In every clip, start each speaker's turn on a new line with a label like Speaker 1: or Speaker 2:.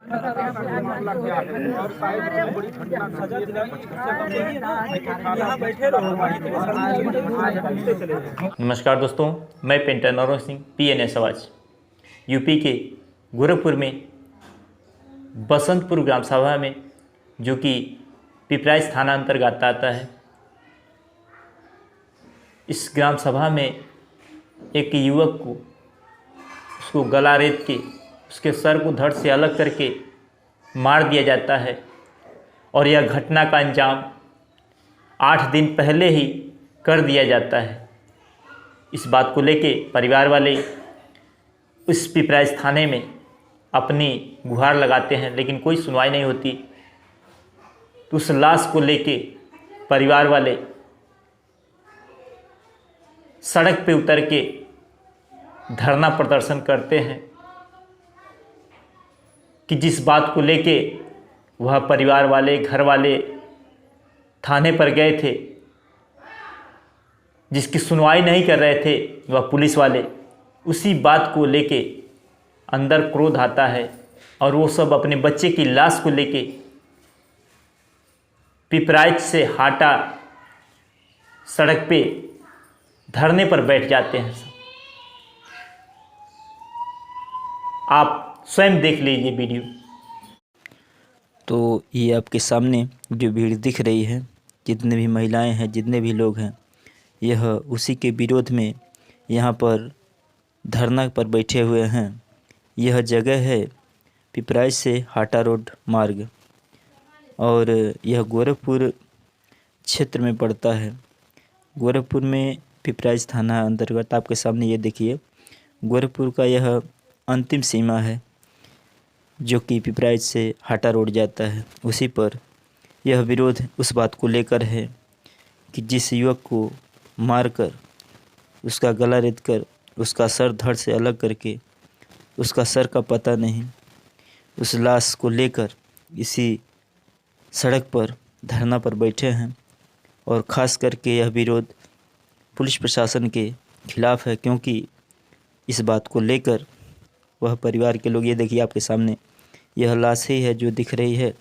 Speaker 1: और शायद बड़ी घटना सजा दिलाई यहाँ बैठे रहो चले जाओ।
Speaker 2: नमस्कार दोस्तों, मैं पेंटर नौरों सिंह PNS आवाज यूपी के गोरखपुर में बसंतपुर ग्राम सभा में, जो कि पिपराइच थाना अंतर्गत आता है, इस ग्राम सभा में एक युवक को उसको गला रेत के उसके सर को धड़ से अलग करके मार दिया जाता है। और यह घटना का अंजाम 8 दिन पहले ही कर दिया जाता है। इस बात को लेके परिवार वाले उस पिपराइच थाने में अपनी गुहार लगाते हैं, लेकिन कोई सुनवाई नहीं होती। तो उस लाश को लेके परिवार वाले सड़क पे उतर के धरना प्रदर्शन करते हैं कि जिस बात को लेके वह परिवार वाले, घर वाले थाने पर गए थे, जिसकी सुनवाई नहीं कर रहे थे वह पुलिस वाले, उसी बात को लेके अंदर क्रोध आता है और वो सब अपने बच्चे की लाश को लेके पिपराइच से हाटा सड़क पे धरने पर बैठ जाते हैं। आप स्वयं देख लीजिए वीडियो।
Speaker 3: तो ये आपके सामने जो भीड़ दिख रही है, जितने भी महिलाएं हैं, जितने भी लोग हैं, यह उसी के विरोध में यहाँ पर धरना पर बैठे हुए हैं। यह जगह है पिपराइच से हाटा रोड मार्ग और यह गोरखपुर क्षेत्र में पड़ता है। गोरखपुर में पिपराइच थाना अंतर्गत आपके सामने ये देखिए, गोरखपुर का यह अंतिम सीमा है जो कि पिपराइच से हाटा रोड जाता है। उसी पर यह विरोध उस बात को लेकर है कि जिस युवक को मारकर, उसका गला रेत कर, उसका सर धड़ से अलग करके, उसका सर का पता नहीं, उस लाश को लेकर इसी सड़क पर धरना पर बैठे हैं। और ख़ास करके यह विरोध पुलिस प्रशासन के खिलाफ़ है, क्योंकि इस बात को लेकर वह परिवार के लोग, ये देखिए आपके सामने यह लाश ही है जो दिख रही है।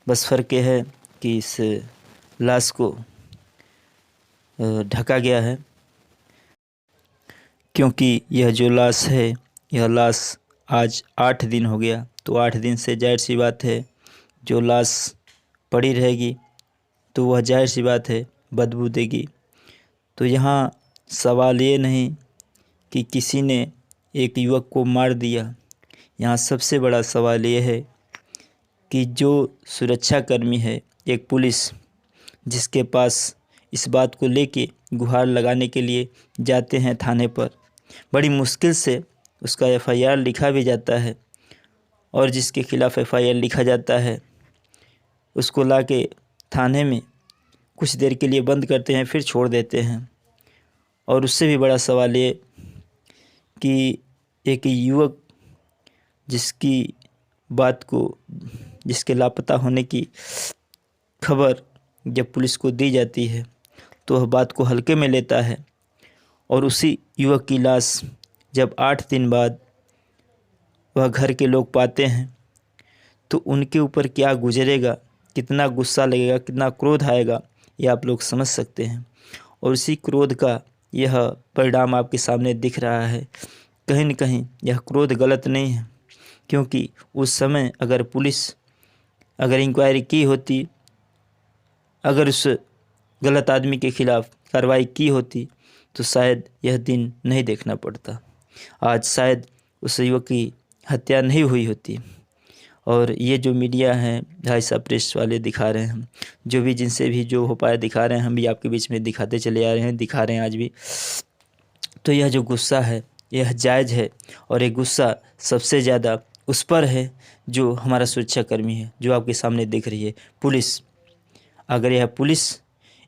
Speaker 3: बस फ़र्क यह है कि इस लाश को ढका गया है, क्योंकि यह जो लाश है, यह लाश आज 8 दिन हो गया। तो 8 दिन से जाहिर सी बात है जो लाश पड़ी रहेगी तो वह जाहिर सी बात है बदबू देगी। तो यहाँ सवाल ये नहीं कि किसी ने एक युवक को मार दिया, यहाँ सबसे बड़ा सवाल ये है कि जो सुरक्षाकर्मी है, एक पुलिस, जिसके पास इस बात को लेके गुहार लगाने के लिए जाते हैं थाने पर, बड़ी मुश्किल से उसका FIR लिखा भी जाता है और जिसके खिलाफ़ FIR लिखा जाता है उसको लाके थाने में कुछ देर के लिए बंद करते हैं, फिर छोड़ देते हैं। और उससे भी बड़ा सवाल ये कि एक युवक जिसकी बात को, जिसके लापता होने की खबर जब पुलिस को दी जाती है तो वह बात को हल्के में लेता है। और उसी युवक की लाश जब 8 दिन बाद वह घर के लोग पाते हैं तो उनके ऊपर क्या गुजरेगा, कितना गुस्सा लगेगा, कितना क्रोध आएगा, ये आप लोग समझ सकते हैं। और उसी क्रोध का यह परिणाम आपके सामने दिख रहा है। कहीं न कहीं यह क्रोध गलत नहीं है, क्योंकि उस समय अगर पुलिस इंक्वायरी की होती, अगर उस गलत आदमी के खिलाफ़ कार्रवाई की होती तो शायद यह दिन नहीं देखना पड़ता। आज शायद उस युवक की हत्या नहीं हुई होती। और ये जो मीडिया है, भाई साहब प्रेस वाले दिखा रहे हैं, जो भी जिनसे भी जो हो पाया दिखा रहे हैं, हम भी आपके बीच में दिखाते चले आ रहे हैं, दिखा रहे हैं आज भी। तो यह जो गुस्सा है यह जायज़ है, और ये गुस्सा सबसे ज़्यादा उस पर है जो हमारा सुरक्षाकर्मी है, जो आपके सामने दिख रही है पुलिस। अगर यह पुलिस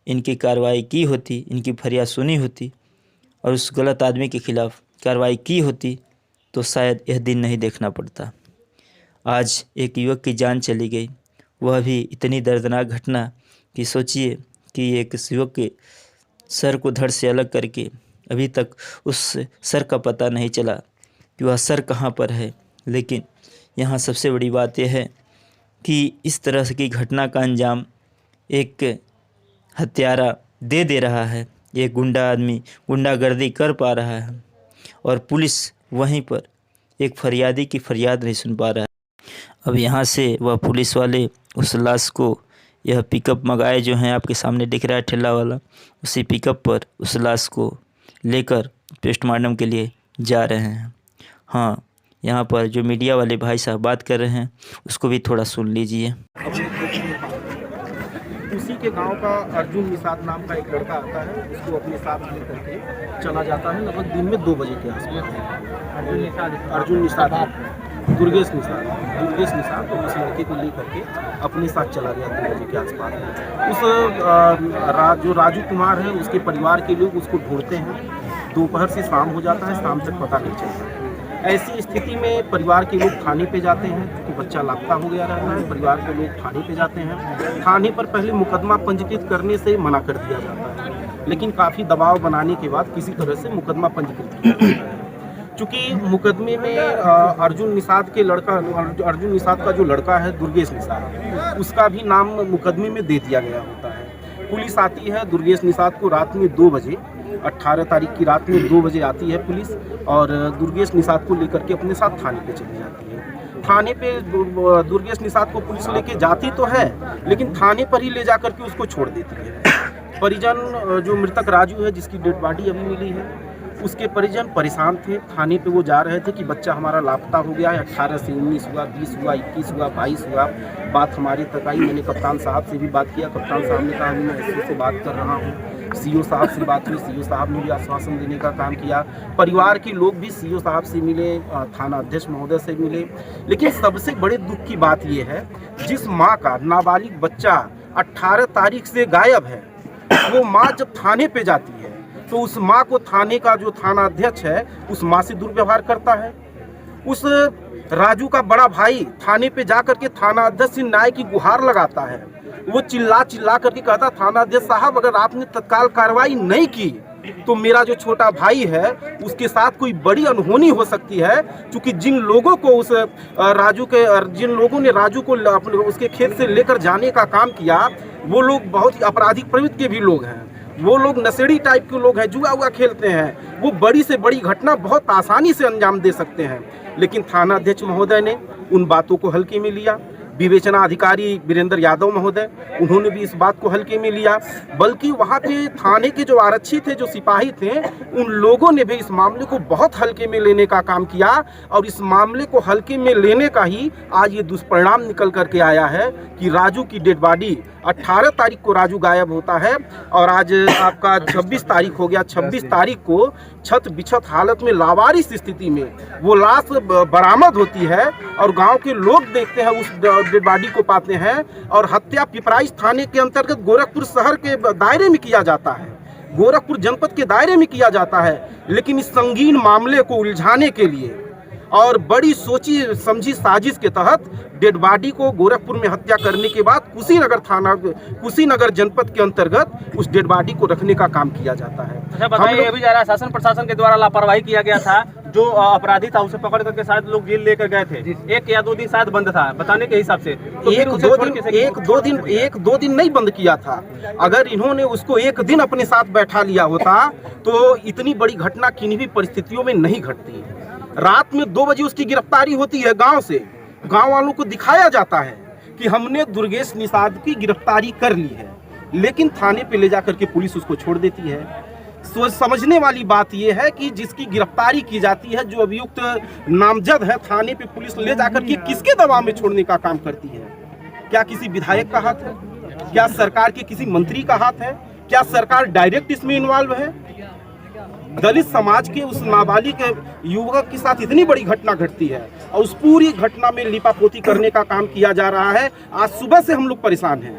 Speaker 3: इनकी कार्रवाई की होती, इनकी फरियाद सुनी होती और उस गलत आदमी के खिलाफ़ कार्रवाई की होती तो शायद यह दिन नहीं देखना पड़ता। आज एक युवक की जान चली गई, वह भी इतनी दर्दनाक घटना कि सोचिए कि एक युवक के सर को धड़ से अलग करके अभी तक उस सर का पता नहीं चला कि वह सर कहाँ पर है। लेकिन यहाँ सबसे बड़ी बात यह है कि इस तरह की घटना का अंजाम एक हत्यारा दे रहा है, एक गुंडा आदमी गुंडागर्दी कर पा रहा है और पुलिस वहीं पर एक फरियादी की फरियाद नहीं सुन पा रहा है। अब यहाँ से वह पुलिस वाले उस लाश को, यह पिकअप मंगाए जो हैं आपके सामने दिख रहा है ठेला वाला, उसी पिकअप पर उस लाश को लेकर पोस्टमार्टम के लिए जा रहे हैं। हाँ, यहाँ पर जो मीडिया वाले भाई साहब बात कर रहे हैं उसको भी थोड़ा सुन लीजिए।
Speaker 1: उसी के गांव का अर्जुन निषाद नाम का एक लड़का आता है, उसको अपने साथ लेकर के चला जाता है लगभग दिन में 2 बजे के आसपास। अर्जुन निषाद दुर्गेश निषाद तो उस लड़के को लेकर के अपने साथ चला गया 2 बजे के आसपास। उस जो राजू कुमार है उसके परिवार के लोग उसको ढूंढते हैं, दोपहर से शाम हो जाता है, शाम तक पता नहीं चलता है। ऐसी स्थिति में परिवार के लोग थाने पे जाते हैं क्योंकि बच्चा लापता हो गया रहता है। परिवार के लोग थाने पे जाते हैं, थाने पर पहले मुकदमा पंजीकृत करने से मना कर दिया जाता है, लेकिन काफ़ी दबाव बनाने के बाद किसी तरह से मुकदमा पंजीकृत किया जाता है। चूँकि मुकदमे में अर्जुन निषाद का जो लड़का है दुर्गेश निषाद, उसका भी नाम मुकदमे में दे दिया गया होता है। पुलिस आती है दुर्गेश निषाद को रात में 2 बजे, 18 तारीख की रात में 2 बजे आती है पुलिस और दुर्गेश निषाद को लेकर के अपने साथ थाने पे चली जाती है। थाने पे दुर्गेश निषाद को पुलिस लेके जाती तो है, लेकिन थाने पर ही ले जाकर के उसको छोड़ देती है। परिजन जो मृतक राजू है, जिसकी डेड बॉडी अभी मिली है, उसके परिजन परेशान थे। थाने पे वो जा रहे थे कि बच्चा हमारा लापता हो गया है, 18 से 19 हुआ, 20 हुआ, 21 हुआ, 22 हुआ। बात हमारी तक आई, मैंने कप्तान साहब से भी बात किया। कप्तान साहब ने कहा मैं एसपी से बात कर रहा हूँ। सीओ साहब से बात हुई, सीओ साहब ने भी आश्वासन देने का काम किया। परिवार के लोग भी सीओ साहब से मिले, थाना अध्यक्ष महोदय से मिले। लेकिन सबसे बड़े दुख की बात ये है, जिस माँ का नाबालिग बच्चा 18 तारीख से गायब है, वो माँ जब थाने पे जाती है तो उस माँ को थाने का जो थाना अध्यक्ष है उस माँ से दुर्व्यवहार करता है। उस राजू का बड़ा भाई थाने पे जाकर के थाना अध्यक्ष से न्याय की गुहार लगाता है। वो चिल्ला करके कहता, थाना अध्यक्ष साहब अगर आपने तत्काल कार्रवाई नहीं की तो मेरा जो छोटा भाई है उसके साथ कोई बड़ी अनहोनी हो सकती है। क्योंकि जिन लोगों को जिन लोगों ने राजू को उसके खेत से लेकर जाने का काम किया, वो लोग बहुत ही आपराधिक प्रवृत्ति के भी लोग हैं। वो लोग नशेड़ी टाइप के लोग हैं, जुआ खेलते हैं। वो बड़ी से बड़ी घटना बहुत आसानी से अंजाम दे सकते हैं। लेकिन थाना अध्यक्ष महोदय ने उन बातों को हल्के में लिया। विवेचना अधिकारी वीरेंद्र यादव महोदय, उन्होंने भी इस बात को हल्के में लिया। बल्कि वहाँ पे थाने के जो आरक्षी थे, जो सिपाही थे, उन लोगों ने भी इस मामले को बहुत हल्के में लेने का काम किया। और इस मामले को हल्के में लेने का ही आज ये दुष्परिणाम निकल करके आया है कि राजू की डेड बॉडी 18 तारीख को राजू गायब होता है और आज आपका 26 तारीख हो गया। 26 तारीख को छत बिछत हालत में लावारिस स्थिति में वो लाश बरामद होती है और गांव के लोग देखते हैं, उस डेड बॉडी को पाते हैं। और हत्या पिपराइच थाने के अंतर्गत गोरखपुर शहर के दायरे में किया जाता है, गोरखपुर जनपद के दायरे में किया जाता है। लेकिन इस संगीन मामले को उलझाने के लिए और बड़ी सोची समझी साजिश के तहत डेड बॉडी को गोरखपुर में हत्या करने के बाद कुशीनगर जनपद के अंतर्गत उस डेड बॉडी को रखने का काम किया जाता है।
Speaker 4: अच्छा बताइए, अभी जा रहा शासन प्रशासन के द्वारा लापरवाही किया गया था। जो अपराधी था उसे पकड़ करके शायद लोग जेल लेकर गए थे, 1 या 2 दिन शायद बंद था बताने के हिसाब से। तो
Speaker 1: एक दो दिन नहीं बंद किया था। अगर इन्होंने उसको 1 दिन अपने साथ बैठा लिया होता तो इतनी बड़ी घटना किन्हीं भी परिस्थितियों में नहीं घटती। रात में 2 बजे उसकी गिरफ्तारी होती है। गांव से गांव वालों को दिखाया जाता है कि हमने दुर्गेश निषाद की गिरफ्तारी कर ली है, लेकिन थाने पे ले जाकर के पुलिस उसको छोड़ देती है। सोच समझने वाली बात यह है कि जिसकी गिरफ्तारी की जाती है, जो अभियुक्त नामजद है, थाने पे पुलिस ले जाकर के किसके दबाव में छोड़ने का काम करती है? क्या किसी विधायक का हाथ है? क्या सरकार के किसी मंत्री का हाथ है? क्या सरकार डायरेक्ट इसमें इन्वॉल्व है? दलित समाज के उस नाबालिग युवक के साथ इतनी बड़ी घटना घटती है और उस पूरी घटना में लिपापोती करने का काम किया जा रहा है। आज सुबह से हम लोग परेशान हैं।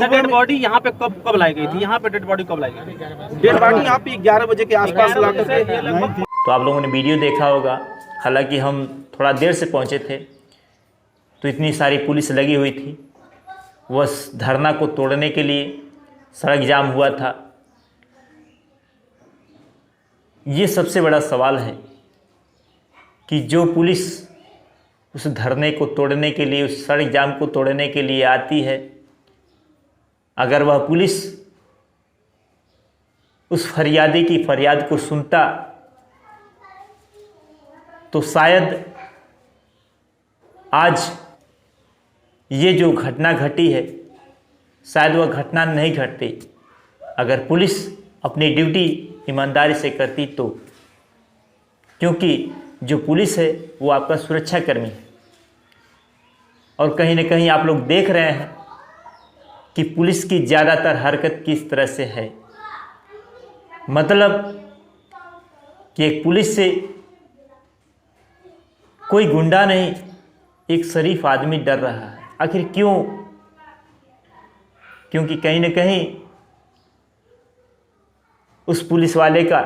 Speaker 4: डेड बॉडी यहाँ पे कब लाई गई थी? यहाँ पे डेड बॉडी कब लाई गई थी?
Speaker 1: डेड बॉडी यहाँ पे 11 बजे के आसपास ला करके।
Speaker 2: तो आप लोगों ने वीडियो देखा होगा। हालांकि हम थोड़ा देर से पहुँचे थे तो इतनी सारी पुलिस लगी हुई थी। वह धरना को तोड़ने के लिए सड़क जाम हुआ था। ये सबसे बड़ा सवाल है कि जो पुलिस उस धरने को तोड़ने के लिए, उस सड़क जाम को तोड़ने के लिए आती है, अगर वह पुलिस उस फरियादी की फरियाद को सुनता तो शायद आज ये जो घटना घटी है शायद वह घटना नहीं घटती। अगर पुलिस अपनी ड्यूटी ईमानदारी से करती तो, क्योंकि जो पुलिस है वो आपका सुरक्षा कर्मी है। और कहीं ना कहीं आप लोग देख रहे हैं कि पुलिस की ज़्यादातर हरकत किस तरह से है। मतलब कि एक पुलिस से कोई गुंडा नहीं, एक शरीफ आदमी डर रहा है। आखिर क्यों? क्योंकि कहीं ना कहीं उस पुलिस वाले का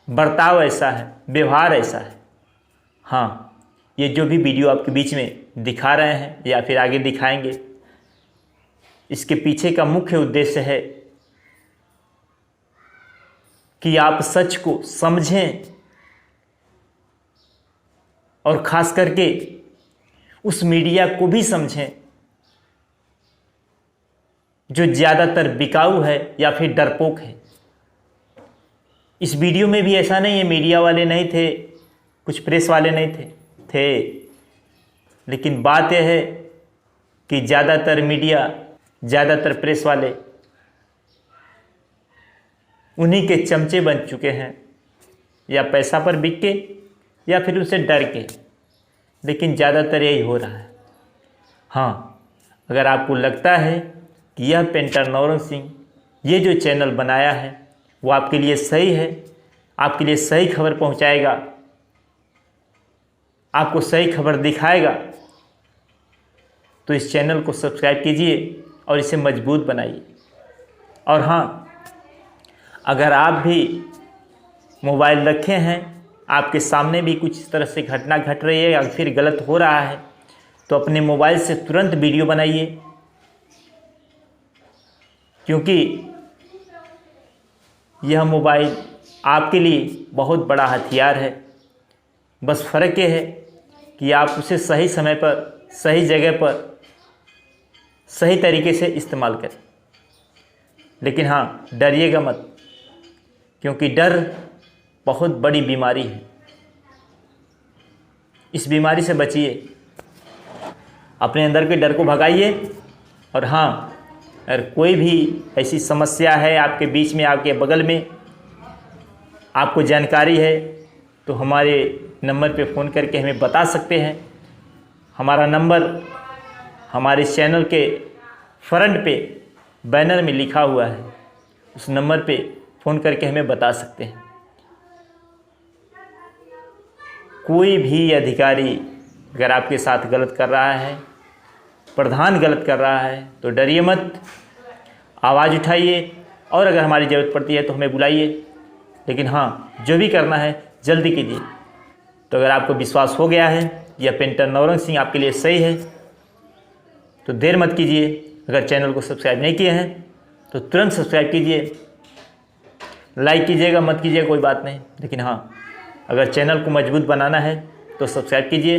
Speaker 2: बर्ताव ऐसा है, व्यवहार ऐसा है। हाँ, ये जो भी वीडियो आपके बीच में दिखा रहे हैं या फिर आगे दिखाएंगे, इसके पीछे का मुख्य उद्देश्य है कि आप सच को समझें और ख़ास करके उस मीडिया को भी समझें जो ज़्यादातर बिकाऊ है या फिर डरपोक है। इस वीडियो में भी ऐसा नहीं है मीडिया वाले नहीं थे, कुछ प्रेस वाले नहीं थे, लेकिन बात यह है कि ज़्यादातर मीडिया, ज़्यादातर प्रेस वाले उन्हीं के चमचे बन चुके हैं, या पैसा पर बिक के या फिर उसे डर के, लेकिन ज़्यादातर यही हो रहा है। हाँ, अगर आपको लगता है कि यह पेंटर नौरंग सिंह ये जो चैनल बनाया है वो आपके लिए सही है, आपके लिए सही खबर पहुंचाएगा, आपको सही खबर दिखाएगा, तो इस चैनल को सब्सक्राइब कीजिए और इसे मजबूत बनाइए। और हाँ, अगर आप भी मोबाइल रखे हैं, आपके सामने भी कुछ इस तरह से घटना घट रही है या फिर गलत हो रहा है, तो अपने मोबाइल से तुरंत वीडियो बनाइए, क्योंकि यह मोबाइल आपके लिए बहुत बड़ा हथियार है। बस फ़र्क ये है कि आप उसे सही समय पर, सही जगह पर, सही तरीके से इस्तेमाल करें। लेकिन हाँ, डरिएगा मत, क्योंकि डर बहुत बड़ी बीमारी है। इस बीमारी से बचिए, अपने अंदर के डर को भगाइए। और हाँ, अगर कोई भी ऐसी समस्या है आपके बीच में, आपके बगल में, आपको जानकारी है, तो हमारे नंबर पे फ़ोन करके हमें बता सकते हैं। हमारा नंबर हमारे चैनल के फ्रंट पे बैनर में लिखा हुआ है, उस नंबर पे फ़ोन करके हमें बता सकते हैं। कोई भी अधिकारी अगर आपके साथ गलत कर रहा है, प्रधान गलत कर रहा है, तो डरिए मत, आवाज़ उठाइए, और अगर हमारी ज़रूरत पड़ती है तो हमें बुलाइए। लेकिन हाँ, जो भी करना है जल्दी कीजिए। तो अगर आपको विश्वास हो गया है यह पेंटर नौरंग सिंह आपके लिए सही है, तो देर मत कीजिए। अगर चैनल को सब्सक्राइब नहीं किए हैं तो तुरंत सब्सक्राइब कीजिए, लाइक कीजिएगा, मत कीजिएगा कोई बात नहीं, लेकिन हाँ, अगर चैनल को मजबूत बनाना है तो सब्सक्राइब कीजिए।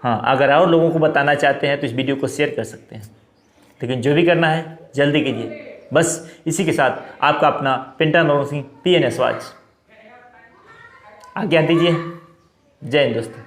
Speaker 2: हाँ, अगर और लोगों को बताना चाहते हैं तो इस वीडियो को शेयर कर सकते हैं, लेकिन जो भी करना है जल्दी कीजिए। बस इसी के साथ आपका अपना painter Naurang Singh PNS watch आज्ञा दीजिए। जय हिंद दोस्तों।